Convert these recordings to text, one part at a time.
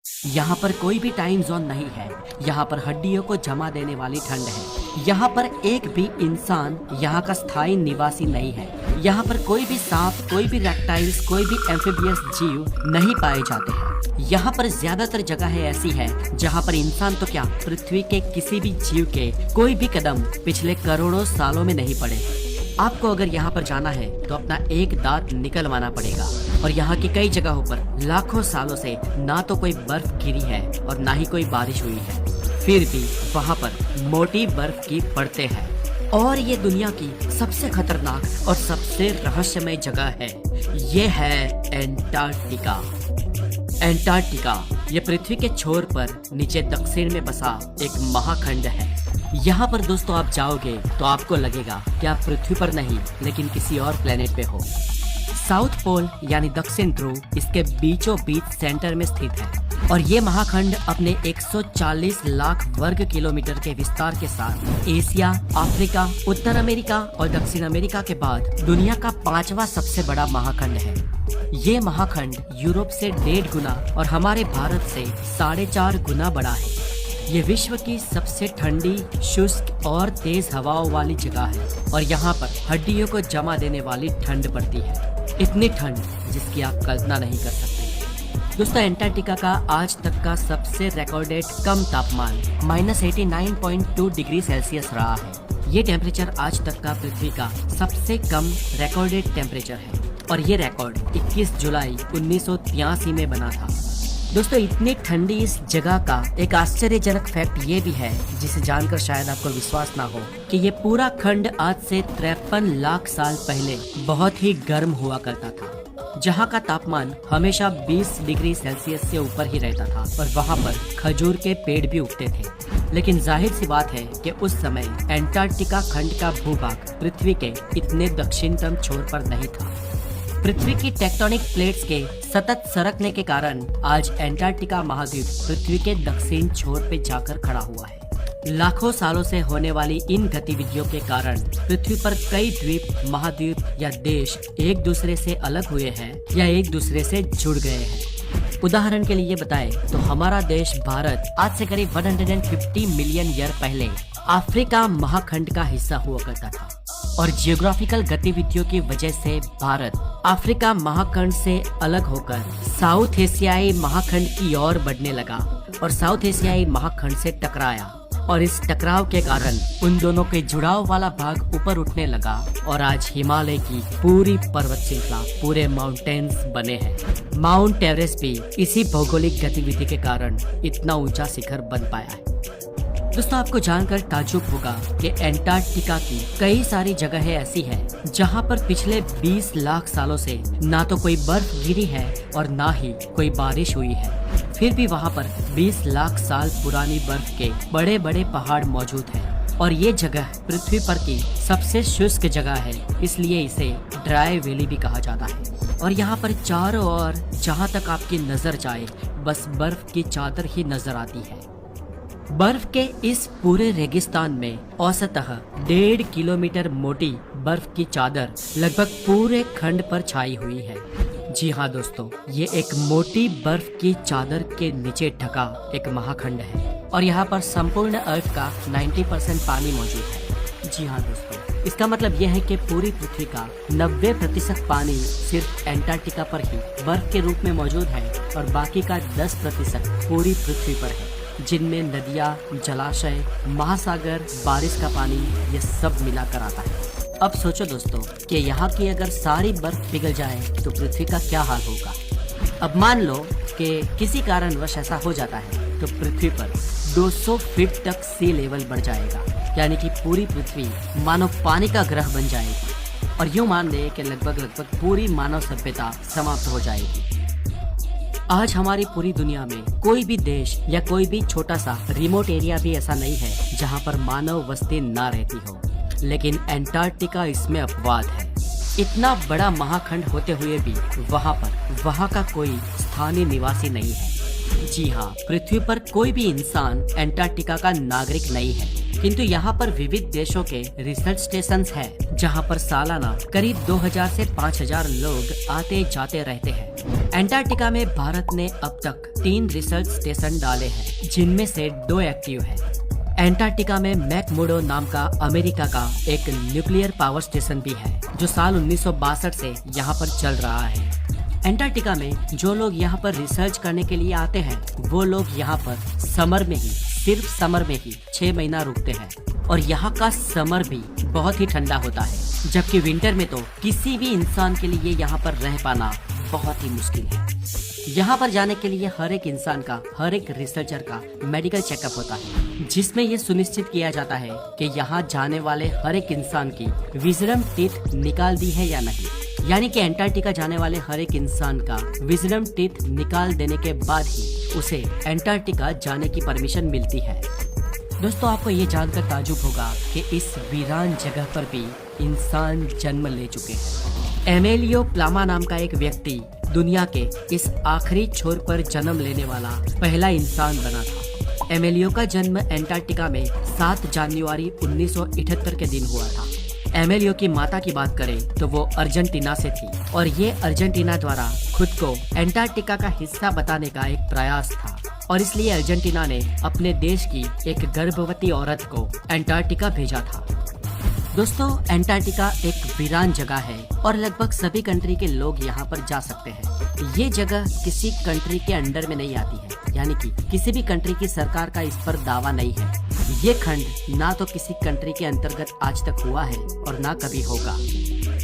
यहाँ पर कोई भी टाइम जोन नहीं है। यहाँ पर हड्डियों को जमा देने वाली ठंड है। यहाँ पर एक भी इंसान यहाँ का स्थायी निवासी नहीं है। यहाँ पर कोई भी सांप, कोई भी रेप्टाइल्स, कोई भी एम्फीबियस जीव नहीं पाए जाते हैं। यहाँ पर ज्यादातर जगह ऐसी है जहाँ पर इंसान तो क्या, पृथ्वी के किसी भी जीव के कोई भी कदम पिछले करोड़ों सालों में नहीं पड़े। आपको अगर यहाँ पर जाना है तो अपना एक दांत निकलवाना पड़ेगा। और यहाँ की कई जगहों पर लाखों सालों से ना तो कोई बर्फ गिरी है और ना ही कोई बारिश हुई है, फिर भी वहाँ पर मोटी बर्फ की परतें हैं। और ये दुनिया की सबसे खतरनाक और सबसे रहस्यमय जगह है। ये है एंटार्क्टिका। एंटार्क्टिका ये पृथ्वी के छोर पर नीचे दक्षिण में बसा एक महाखंड है। यहाँ पर दोस्तों आप जाओगे तो आपको लगेगा कि आप पृथ्वी पर नहीं लेकिन किसी और प्लेनेट पे हो। साउथ पोल यानी दक्षिण ध्रुव इसके बीचों बीच सेंटर में स्थित है। और ये महाखंड अपने 140 लाख वर्ग किलोमीटर के विस्तार के साथ एशिया, अफ्रीका, उत्तर अमेरिका और दक्षिण अमेरिका के बाद दुनिया का 5वां सबसे बड़ा महाखंड है। ये महाखंड यूरोप से 1.5 गुना और हमारे भारत से 4.5 गुना बड़ा है। ये विश्व की सबसे ठंडी, शुष्क और तेज हवाओं वाली जगह है। और यहाँ पर हड्डियों को जमा देने वाली ठंड पड़ती है। इतनी ठंड जिसकी आप कल्पना नहीं कर सकते। दोस्तों एंटार्क्टिका का आज तक का सबसे रिकॉर्डेड कम तापमान -89.2 डिग्री सेल्सियस रहा है। ये टेम्परेचर आज तक का पृथ्वी का सबसे कम रिकॉर्डेड टेम्परेचर है। और ये रिकॉर्ड 21 जुलाई 1983 में बना था। दोस्तों इतनी ठंडी इस जगह का एक आश्चर्यजनक फैक्ट ये भी है जिसे जानकर शायद आपको विश्वास ना हो कि ये पूरा खंड आज से 53 लाख साल पहले बहुत ही गर्म हुआ करता था, जहाँ का तापमान हमेशा 20 डिग्री सेल्सियस से ऊपर ही रहता था और वहाँ पर खजूर के पेड़ भी उगते थे। लेकिन जाहिर सी बात है कि उस समय एंटार्क्टिका खंड का भूभाग पृथ्वी के इतने दक्षिणतम छोर पर नहीं था। पृथ्वी की टेक्टोनिक प्लेट्स के सतत सरकने के कारण आज एंटार्क्टिका महाद्वीप पृथ्वी के दक्षिण छोर पे जाकर खड़ा हुआ है। लाखों सालों से होने वाली इन गतिविधियों के कारण पृथ्वी पर कई द्वीप, महाद्वीप या देश एक दूसरे से अलग हुए हैं या एक दूसरे से जुड़ गए हैं। उदाहरण के लिए बताएं तो हमारा देश भारत आज से करीब 150 मिलियन ईयर पहले अफ्रीका महाखंड का हिस्सा हुआ करता था। और जियोग्राफिकल गतिविधियों की वजह से भारत अफ्रीका महाखंड से अलग होकर साउथ एशियाई महाखंड की ओर बढ़ने लगा और साउथ एशियाई महाखंड से टकराया। और इस टकराव के कारण उन दोनों के जुड़ाव वाला भाग ऊपर उठने लगा और आज हिमालय की पूरी पर्वत श्रृंखला, पूरे माउंटेन्स बने हैं। माउंट एवरेस्ट भी इसी भौगोलिक गतिविधि के कारण इतना ऊंचा शिखर बन पाया है। दोस्तों आपको जानकर ताज्जुब होगा कि एंटार्क्टिका की कई सारी जगहें ऐसी हैं जहां पर पिछले 20 लाख सालों से ना तो कोई बर्फ गिरी है और ना ही कोई बारिश हुई है, फिर भी वहां पर 20 लाख साल पुरानी बर्फ के बड़े बड़े पहाड़ मौजूद हैं। और ये जगह पृथ्वी पर की सबसे शुष्क जगह है, इसलिए इसे ड्राई वैली भी कहा जाता है। और यहाँ पर चारों ओर जहाँ तक आपकी नजर जाए बस बर्फ की चादर ही नजर आती है। बर्फ के इस पूरे रेगिस्तान में औसतः 1.5 किलोमीटर मोटी बर्फ की चादर लगभग पूरे खंड पर छाई हुई है। जी हाँ दोस्तों, ये एक मोटी बर्फ की चादर के नीचे ढका एक महाखंड है और यहाँ पर संपूर्ण अर्थ का 90% पानी मौजूद है। जी हाँ दोस्तों, इसका मतलब यह है कि पूरी पृथ्वी का 90% पानी सिर्फ एंटार्क्टिका पर ही बर्फ के रूप में मौजूद है और बाकी का 10% पूरी पृथ्वी पर है, जिनमें नदियाँ, जलाशय, महासागर, बारिश का पानी ये सब मिलाकर आता है। अब सोचो दोस्तों कि यहाँ की अगर सारी बर्फ पिघल जाए तो पृथ्वी का क्या हाल होगा। अब मान लो कि किसी कारणवश ऐसा हो जाता है तो पृथ्वी पर 200 फीट तक सी लेवल बढ़ जाएगा, यानी कि पूरी पृथ्वी मानो पानी का ग्रह बन जाएगी। और यूँ मान ले कि लगभग पूरी मानव सभ्यता समाप्त हो जाएगी। आज हमारी पूरी दुनिया में कोई भी देश या कोई भी छोटा सा रिमोट एरिया भी ऐसा नहीं है जहाँ पर मानव बस्ती ना रहती हो, लेकिन एंटार्क्टिका इसमें अपवाद है। इतना बड़ा महाखंड होते हुए भी वहाँ का कोई स्थानीय निवासी नहीं है। जी हाँ, पृथ्वी पर कोई भी इंसान एंटार्क्टिका का नागरिक नहीं है, किंतु यहाँ पर विविध देशों के रिसर्च स्टेशंस हैं, जहाँ पर सालाना करीब 2000 से 5000 लोग आते जाते रहते हैं एंटार्क्टिका में भारत ने अब तक 3 रिसर्च स्टेशन डाले हैं, जिनमें से 2 एक्टिव हैं। एंटार्क्टिका में मैकमुर्डो नाम का अमेरिका का एक न्यूक्लियर पावर स्टेशन भी है, जो साल 1962 से यहाँ पर चल रहा है। एंटार्क्टिका में जो लोग यहाँ पर रिसर्च करने के लिए आते हैं, वो लोग यहाँ पर समर में ही, सिर्फ समर में ही 6 महीना रुकते हैं, और यहाँ का समर भी बहुत ही ठंडा होता है, जबकि विंटर में तो किसी भी इंसान के लिए यहाँ पर रह पाना बहुत ही मुश्किल है। यहाँ पर जाने के लिए हर एक इंसान का, हर एक रिसर्चर का मेडिकल चेकअप होता है, जिसमें ये सुनिश्चित किया जाता है कि यहाँ जाने वाले हर एक इंसान की विजडम टीथ निकाल दी है या नहीं। यानी कि एंटार्क्टिका जाने वाले हर एक इंसान का विजडम टीथ निकाल देने के बाद ही उसे एंटार्क्टिका जाने की परमिशन मिलती है। दोस्तों, आपको ये जानकर ताजुब होगा कि इस वीरान जगह पर भी इंसान जन्म ले चुके हैं। एमेलियो प्लामा नाम का एक व्यक्ति दुनिया के इस आखिरी छोर पर जन्म लेने वाला पहला इंसान बना था। एमेलियो का जन्म एंटार्क्टिका में 7 जनवरी 1978 के दिन हुआ था। एमेलियो की माता की बात करें तो वो अर्जेंटीना से थी, और ये अर्जेंटीना द्वारा खुद को एंटार्क्टिका का हिस्सा बताने का एक प्रयास था, और इसलिए अर्जेंटीना ने अपने देश की एक गर्भवती औरत को एंटार्क्टिका भेजा था। दोस्तों, एंटार्क्टिका एक वीरान जगह है और लगभग सभी कंट्री के लोग यहाँ पर जा सकते हैं। ये जगह किसी कंट्री के अंडर में नहीं आती है, यानी कि किसी भी कंट्री की सरकार का इस पर दावा नहीं है। ये खंड ना तो किसी कंट्री के अंतर्गत आज तक हुआ है और ना कभी होगा।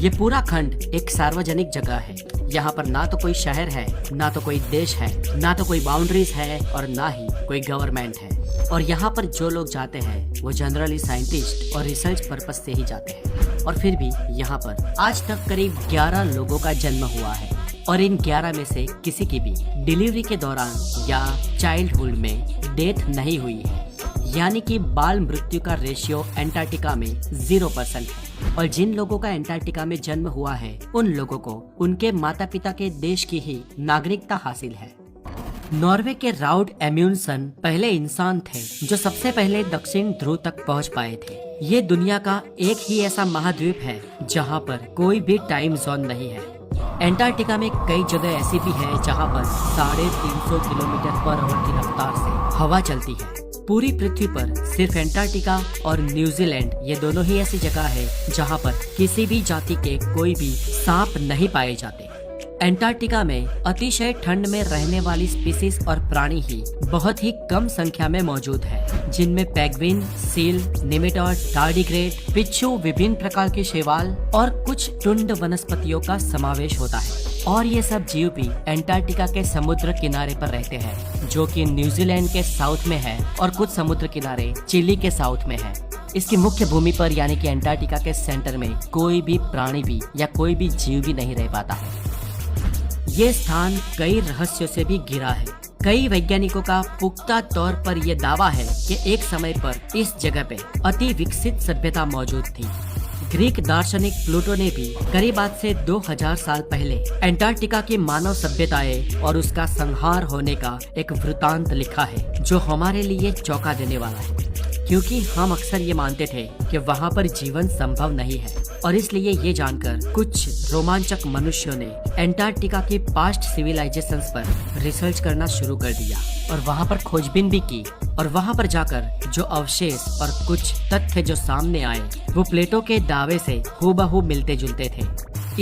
ये पूरा खंड एक सार्वजनिक जगह है। यहाँ पर ना तो कोई शहर है, ना तो कोई देश है, ना तो कोई बाउंड्रीज है, और ना ही कोई गवर्नमेंट है। और यहाँ पर जो लोग जाते हैं वो जनरली साइंटिस्ट और रिसर्च पर्पस से ही जाते हैं। और फिर भी यहाँ पर आज तक करीब 11 लोगों का जन्म हुआ है, और इन 11 में से किसी की भी डिलीवरी के दौरान या चाइल्डहुड में डेथ नहीं हुई है। यानी कि बाल मृत्यु का रेशियो एंटार्क्टिका में 0% है। और जिन लोगों का एंटार्क्टिका में जन्म हुआ है, उन लोगों को उनके माता पिता के देश की ही नागरिकता हासिल है। नॉर्वे के राउड एम्यूनसन पहले इंसान थे जो सबसे पहले दक्षिण ध्रुव तक पहुंच पाए थे। ये दुनिया का एक ही ऐसा महाद्वीप है जहां पर कोई भी टाइम जोन नहीं है। एंटार्क्टिका में कई जगह ऐसी भी है जहां पर 350 किलोमीटर पर आवर की रफ्तार से हवा चलती है। पूरी पृथ्वी पर सिर्फ एंटार्क्टिका और न्यूजीलैंड, ये दोनों ही ऐसी जगह है जहां पर किसी भी जाति के कोई भी सांप नहीं पाए जाते। एंटार्क्टिका में अतिशय ठंड में रहने वाली स्पीसीज और प्राणी ही बहुत ही कम संख्या में मौजूद है, जिनमें पेंगुइन, सील, निमेटोड, टार्डिग्रेड, बिच्छू, विभिन्न प्रकार के शैवाल और कुछ टुंड वनस्पतियों का समावेश होता है। और ये सब जीव भी एंटार्क्टिका के समुद्र किनारे पर रहते हैं, जो कि न्यूजीलैंड के साउथ में है, और कुछ समुद्र किनारे चिली के साउथ में है। इसकी मुख्य भूमि पर यानी कि एंटार्क्टिका के सेंटर में कोई भी प्राणी भी या कोई भी जीव भी नहीं रह पाता है। ये स्थान कई रहस्यों से भी घिरा है। कई वैज्ञानिकों का पुख्ता तौर पर यह दावा है कि एक समय पर इस जगह पे अति विकसित सभ्यता मौजूद थी। ग्रीक दार्शनिक प्लूटो ने भी करीब आज से 2000 साल पहले एंटार्क्टिका की मानव सभ्यताएं और उसका संहार होने का एक वृतांत लिखा है, जो हमारे लिए चौंका देने वाला है। क्योंकि हम अक्सर ये मानते थे कि वहाँ पर जीवन संभव नहीं है, और इसलिए ये जानकर कुछ रोमांचक मनुष्यों ने एंटार्क्टिका की पास्ट सिविलाइजेशंस पर रिसर्च करना शुरू कर दिया और वहाँ पर खोजबीन भी की। और वहाँ पर जाकर जो अवशेष और कुछ तथ्य जो सामने आए, वो प्लेटो के दावे से हूबहू मिलते जुलते थे।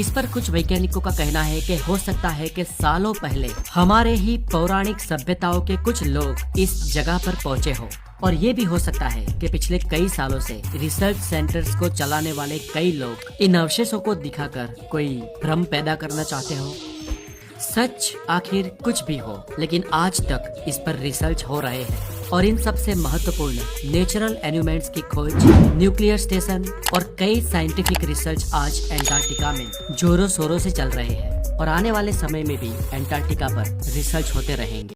इस पर कुछ वैज्ञानिकों का कहना है कि हो सकता है कि सालों पहले हमारे ही पौराणिक सभ्यताओं के कुछ लोग इस जगह पर पहुँचे हो, और ये भी हो सकता है कि पिछले कई सालों से रिसर्च सेंटर्स को चलाने वाले कई लोग इन अवशेषों को दिखाकर कोई भ्रम पैदा करना चाहते हो। सच आखिर कुछ भी हो, लेकिन आज तक इस पर रिसर्च हो रहे हैं, और इन सबसे महत्वपूर्ण नेचुरल एलिमेंट्स की खोज, न्यूक्लियर स्टेशन और कई साइंटिफिक रिसर्च आज एंटार्क्टिका में जोरों शोरों से चल रहे हैं, और आने वाले समय में भी एंटार्क्टिका पर रिसर्च होते रहेंगे।